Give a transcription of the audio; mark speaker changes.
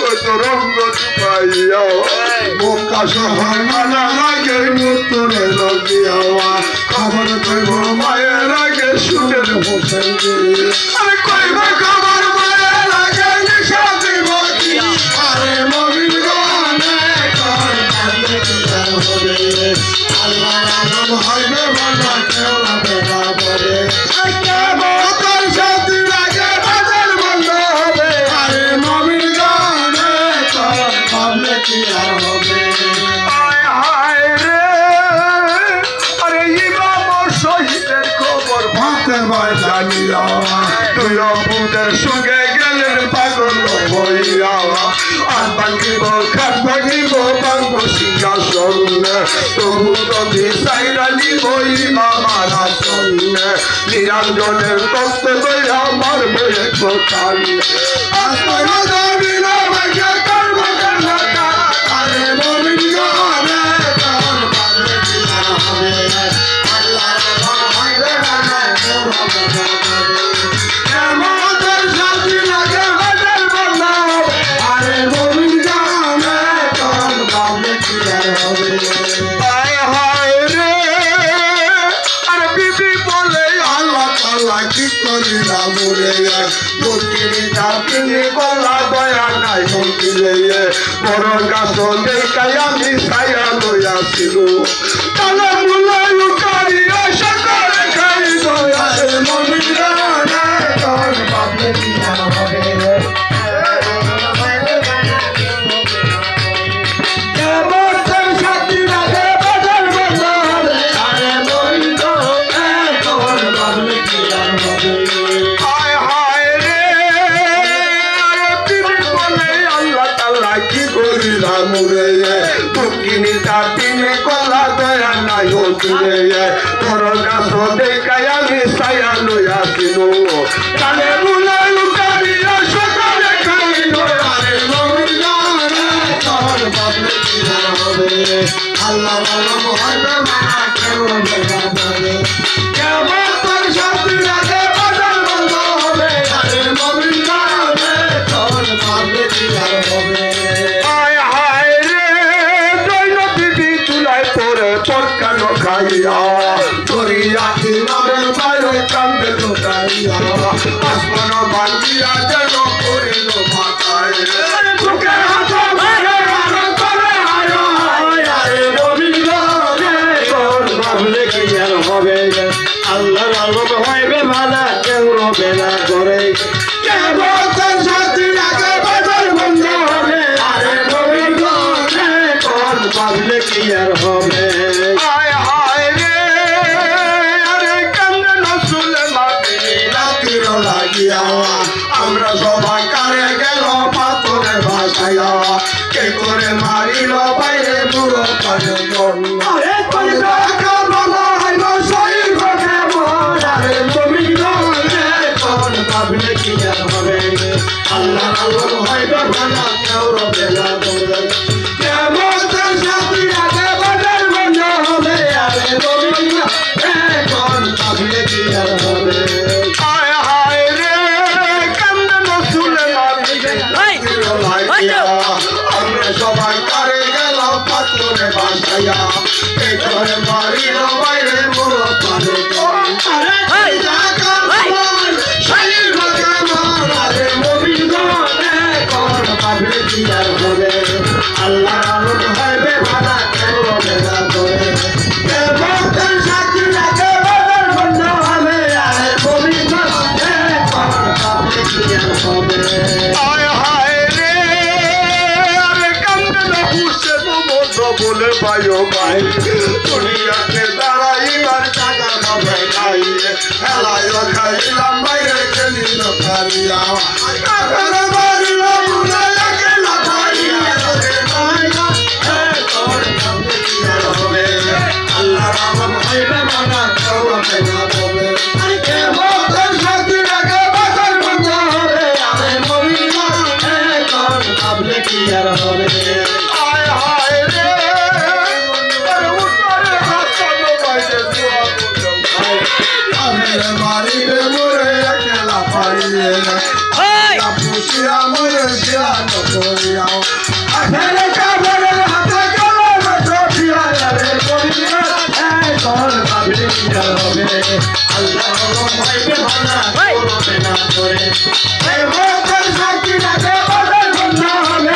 Speaker 1: কত রঙ্গ চুপাইয়া বোকা শহর মানা লাগে উত্তরে লগিয়া খবর কইব মায়ের আগে সুখের হোসেন আরে কইব খবর মায়ের আগে নিশা দিব আরে মমিন গানে কর কান্দে কিদার হবে আল্লাহ নাম হইবে বাবা কেউ হবে না বলে কে বকর সাথী লাগে বাজার বন্ধ হবে আরে মমিন গানে কর কান্দে কিদার হবে হায় হায় রে আরে ইমাম শহীদের খবর ভাতে ভাই জানিয়া তুই অপুদের সঙ্গে গেলেন পাগল হইয়া আর ভাঙিব খাট ভাঙিব ভাঙব সিংহাসন তবু তবে সাইরা নিব ইমামার আসন নিরঞ্জনের তত্ত্ব দইয়া মারবে কোথায় আসমান যাবি না ভাগ্য করব কর্ণকা আরে মমিন গানে কর পাবে কিনা হবে আল্লাহ নাম হইবে না কেউ হবে না কেমতের সাথী লাগে বাজার বন্ধ হবে আরে মমিন গানে কর পাবে কিনা হবে হায় হায় রে আরে বিবি বলে আল্লাহ তাআলা কি করিলাম রে দক্ষিণে যাপিনে গলা দয়া নাই মন্দিরে বড় গাছ দেখাই আমি ছায়া লইয়াছিল তালা মুলা লুকারিয়া সকলে খাই দয়া মমিন গানে কর পাবে কিনা হবে কেমতের সাথী লাগে বাজার বন্ধ হবে আরে মমিন গানে কর পাবে কিনা হবে হায় হায় রে আরে বিবি বলে আল্লাহ তাআলা কি করিলাম রে দক্ষিণে যাপিনে গলা দয়া নাই হতিরে তোর গাছ দেখাই আমি ছায়া লইয়াছিল তালে মুলা লুকারিয়া সকলে খাই আরে মমিন গানে কর পাবে কিনা হবে আল্লাহ নাম হইবে না কেউ হবে না বলে কেমতের সাথী লাগে বাজার বন্ধ হবে আরে মমিন গানে কর পাবে কিনা হবে হায় হায় রে দৈন বিবি চুলায় পরে চরকানো খাইয়া ধরিয়া ইমামের বাইরে কান্দে ঢুকাইয়া আসমান ভাঙ্গিয়া যেন করিল মাথায় বুকের হাত ধরে আরো করে আরো আরে মমিন গানে কর পাবে কিনা হবে আল্লাহ নাম হইবে ভালো কেউ হবে না করে কেমতের সাথী লাগে বাজার বন্ধ হবে আরে মমিন গানে কর পাবে কিনা হবে হায় হায় রে আরে কান্দে নসুলে মাটি রাতির লাগিয়া আমরা সবাই কারে গেল পাথরে ভাসাইয়া কে করে মারিল বাইরে বুড়ো কানে মন আরে কইরা ভালো হইল শহীদ হবে মন আরে মমিন গানে কর পাবে কিনা হবে আল্লাহ নাম হইবে ভালো কেউ হবে না বলে কেমতের সাথী লাগে বাজার বন্ধ হবে আরে মমিন গানে কর পাবে কিনা হবে হায় হায় রে কান্দে নসুলে মাটি লাগিয়া আমরা সবাই কারে গেল পাথরে ভাসাইয়া কে করে মারিল বাইরে বুড়ো কানে আরে শরীর ভাগে মার আরে মমিন গানে কর পাবে কিনা হবে আল্লাহ নাম হইবে ভালো কেউ হবে না করে কেমতের সাথী লাগে বাজার বন্ধ হবে আরে মমিন গানে কর পাবে কিনা হবে হায় হায় রে আরে কান্দে না বুঝে বন্ধ বলে ভাইও ভাই দুনিয়াতে দাঁড়াইবার জায়গা হবে নাই খেলায় খাইলাম বাইরে খেলিল খারিয়া কাকারে বাড়িল মুনা একেলা খাইয়া রে মাইনা কর পাবে কিনা হবে আল্লাহ নাম হইবে না কেউ হবে না বলে আরে কেমতের সাথী লাগে বাজার বন্ধ হবে আরে মমিন গানে কর পাবে কিনা হবে হায় হায় রে আরে উত্তরে হাসান বাইরে দোয়া করো আমার বাড়িতে মোরে একলা পাইয়ে শিয়ামুর শিয়ান করিয়াও আখের কাবরের হাতে গেলে বসো শিয়ারে করিয়া এখন ভাবলে কি হবে আল্লাহ ভাইবে ভানা করবে না করে এই ভক্তের সাক্ষী রাখে বদল বন্ধ হবে